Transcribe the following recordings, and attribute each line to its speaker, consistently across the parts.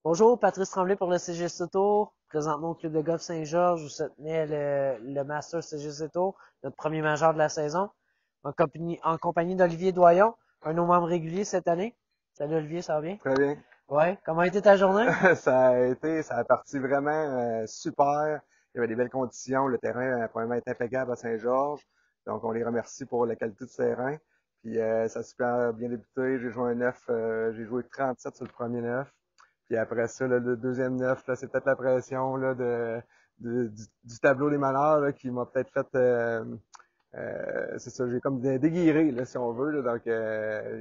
Speaker 1: Bonjour, Patrice Tremblay pour le CGC Tour. Présentement au club de golf Saint-Georges où se tenait le Master CGC Tour, notre premier majeur de la saison, en compagnie d'Olivier Doyon, un de nos membres réguliers cette année. Salut Olivier, ça va bien?
Speaker 2: Très bien.
Speaker 1: Ouais. Comment a été ta journée?
Speaker 2: Ça a parti vraiment super. Il y avait des belles conditions. Le terrain, probablement, est impeccable à Saint-Georges. Donc, on les remercie pour la qualité du terrain. Puis, ça a super bien débuté. J'ai joué un 9. J'ai joué 37 sur le premier 9. Puis après ça, là, le deuxième 9, là, c'est peut-être la pression là, du tableau des malheurs là, qui m'a peut-être fait... c'est ça, j'ai comme déguiré, là, si on veut. Là, donc,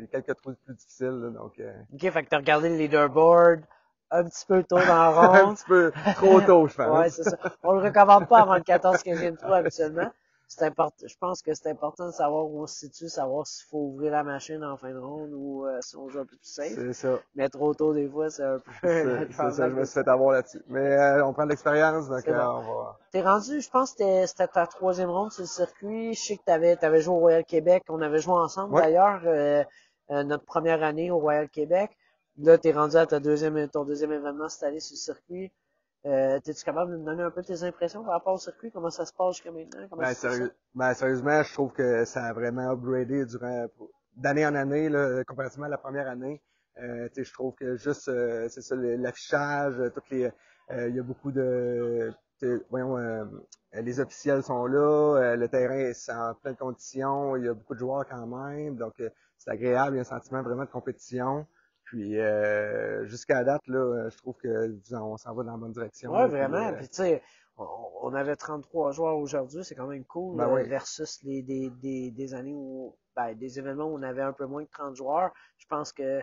Speaker 2: quelques trous plus difficiles. Là, donc,
Speaker 1: Ok, fait que t'as regardé le leaderboard un petit peu tôt dans la
Speaker 2: un
Speaker 1: ronde.
Speaker 2: petit peu trop tôt, je pense.
Speaker 1: Ouais, c'est ça. On le recommande pas avant le 14-15e trou habituellement. C'est important. Je pense que c'est important de savoir où on se situe, savoir s'il faut ouvrir la machine en fin de ronde ou si on joue un peu plus safe.
Speaker 2: C'est ça.
Speaker 1: Mais trop tôt, des fois, c'est un peu
Speaker 2: C'est ça, je me suis fait avoir là-dessus. Mais on prend de l'expérience, donc
Speaker 1: C'est bon.
Speaker 2: on va...
Speaker 1: T'es rendu, je pense que c'était ta troisième ronde sur le circuit. Je sais que t'avais joué au Royal Québec. On avait joué ensemble
Speaker 2: Ouais.
Speaker 1: d'ailleurs, notre première année au Royal Québec. Là, t'es rendu à ton deuxième événement cette année sur le circuit. T'es-tu capable de me donner un peu tes impressions par rapport au circuit? Comment ça se passe jusqu'à maintenant? Comment ça se passe?
Speaker 2: Sérieusement, je trouve que ça a vraiment upgradé d'année en année, là, comparativement à la première année. Je trouve que juste, c'est ça, l'affichage, il y a beaucoup de, voyons, les officiels sont là, le terrain est en pleine condition, il y a beaucoup de joueurs quand même, donc c'est agréable, il y a un sentiment vraiment de compétition. Puis jusqu'à date, là, je trouve que on s'en va dans la bonne direction.
Speaker 1: Ouais,
Speaker 2: Là, puis,
Speaker 1: vraiment. Puis tu sais, on avait 33 joueurs aujourd'hui, c'est quand même cool
Speaker 2: oui.
Speaker 1: versus des années où des événements où on avait un peu moins de 30 joueurs. Je pense que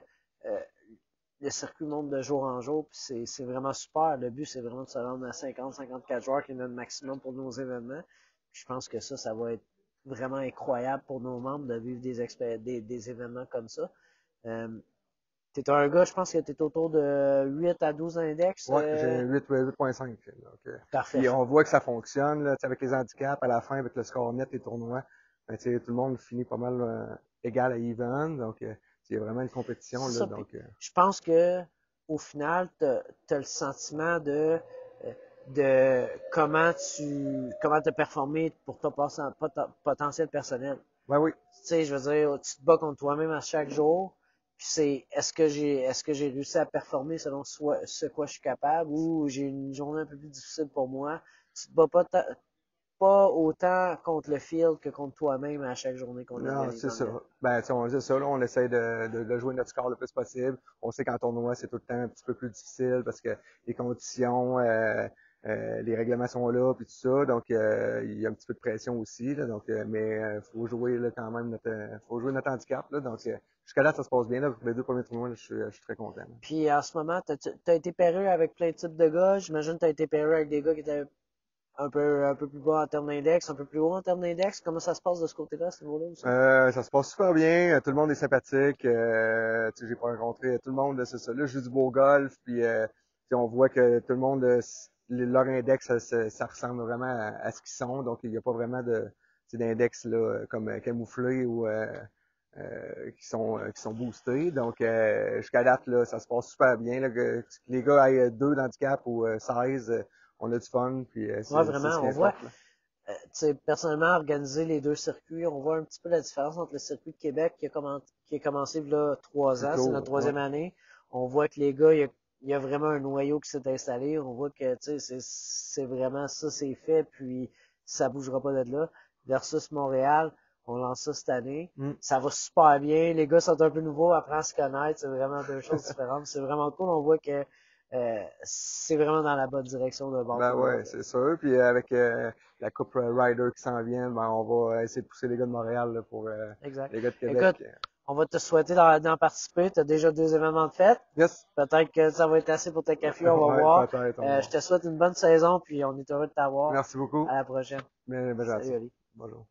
Speaker 1: le circuit monte de jour en jour, puis c'est vraiment super. Le but, c'est vraiment de se rendre à 50-54 joueurs qui est notre maximum pour nos événements. Puis je pense que ça va être vraiment incroyable pour nos membres de vivre des événements comme ça. T'es un gars, je pense que t'es autour de 8 à 12 index.
Speaker 2: Ouais, j'ai un 8.5.
Speaker 1: Parfait.
Speaker 2: Puis on voit que ça fonctionne, là, avec les handicaps, à la fin, avec le score net des tournois. Ben, tout le monde finit pas mal égal à even. Donc, il y a vraiment une compétition. Là,
Speaker 1: Ça,
Speaker 2: donc,
Speaker 1: je pense que au final, t'as le sentiment de comment t'as performé pour ton potentiel personnel.
Speaker 2: ben oui.
Speaker 1: Tu sais, je veux dire, tu te bats contre toi-même à chaque jour. Puis c'est est-ce que j'ai réussi à performer selon ce quoi je suis capable ou j'ai une journée un peu plus difficile pour moi. Tu te bats pas autant contre le field que contre toi-même à chaque journée qu'on
Speaker 2: Non,
Speaker 1: organise
Speaker 2: c'est
Speaker 1: dans le
Speaker 2: ça.
Speaker 1: golf.
Speaker 2: Ben, c'est ça, là, on essaie de jouer notre score le plus possible. On sait qu'en tournoi, c'est tout le temps un petit peu plus difficile parce que les conditions, les règlements sont là, puis tout ça. Donc, il y a un petit peu de pression aussi. Là, donc, mais faut jouer là, quand même faut jouer notre handicap. Là, donc, jusqu'à là, ça se passe bien. Là, pour les deux premiers tournois, là, je suis très content. Là.
Speaker 1: Puis en ce moment, t'as été pairé avec plein de types de gars. J'imagine que t'as été pairé avec des gars qui étaient un peu plus bas en termes d'index, un peu plus haut en termes d'index. Comment ça se passe de ce côté-là, à ce niveau-là aussi?
Speaker 2: Ça se passe super bien. Tout le monde est sympathique. J'ai pas rencontré tout le monde. C'est ça. Là, je joue du beau golf. Puis on voit que tout le monde, leur index, ça ressemble vraiment à ce qu'ils sont. Donc, il n'y a pas vraiment d'index là comme camouflés ou qui sont boostés. Donc, jusqu'à date, là, ça se passe super bien. Là, que les gars aient 2 d'handicap ou 16, on a du fun. Puis
Speaker 1: Ouais,
Speaker 2: c'est
Speaker 1: vraiment,
Speaker 2: ce qui
Speaker 1: on voit.
Speaker 2: importe. Là.
Speaker 1: Tu sais, personnellement, organiser les deux circuits, on voit un petit peu la différence entre le circuit de Québec qui a commencé là 3 ans, c'est notre
Speaker 2: Plutôt, ouais.
Speaker 1: troisième année. On voit que les gars, il y a vraiment un noyau qui s'est installé. On voit que tu sais, c'est vraiment ça, c'est fait, puis ça bougera pas de là. Versus Montréal, on lance ça cette année.
Speaker 2: Mm.
Speaker 1: Ça va super bien. Les gars sont un peu nouveaux, apprennent à se connaître. C'est vraiment deux choses différentes. C'est vraiment cool. On voit que c'est vraiment dans la bonne direction de bord
Speaker 2: Ben
Speaker 1: pour nous
Speaker 2: ouais,
Speaker 1: autres.
Speaker 2: c'est sûr. Puis avec la Coupe Ryder qui s'en vient, ben on va essayer de pousser les gars de Montréal là, pour
Speaker 1: Exact.
Speaker 2: les gars de Québec.
Speaker 1: Écoute, on va te souhaiter d'en participer. Tu as déjà 2 événements de fête.
Speaker 2: Yes!
Speaker 1: Peut-être que ça va être assez pour te café, on va
Speaker 2: Ouais,
Speaker 1: voir.
Speaker 2: peut-être, on va
Speaker 1: Je
Speaker 2: voir.
Speaker 1: te souhaite une bonne saison, puis on est heureux de t'avoir.
Speaker 2: Merci beaucoup.
Speaker 1: À la prochaine.
Speaker 2: Bien
Speaker 1: Salut,
Speaker 2: gentil.
Speaker 1: Ali.
Speaker 2: Bonjour.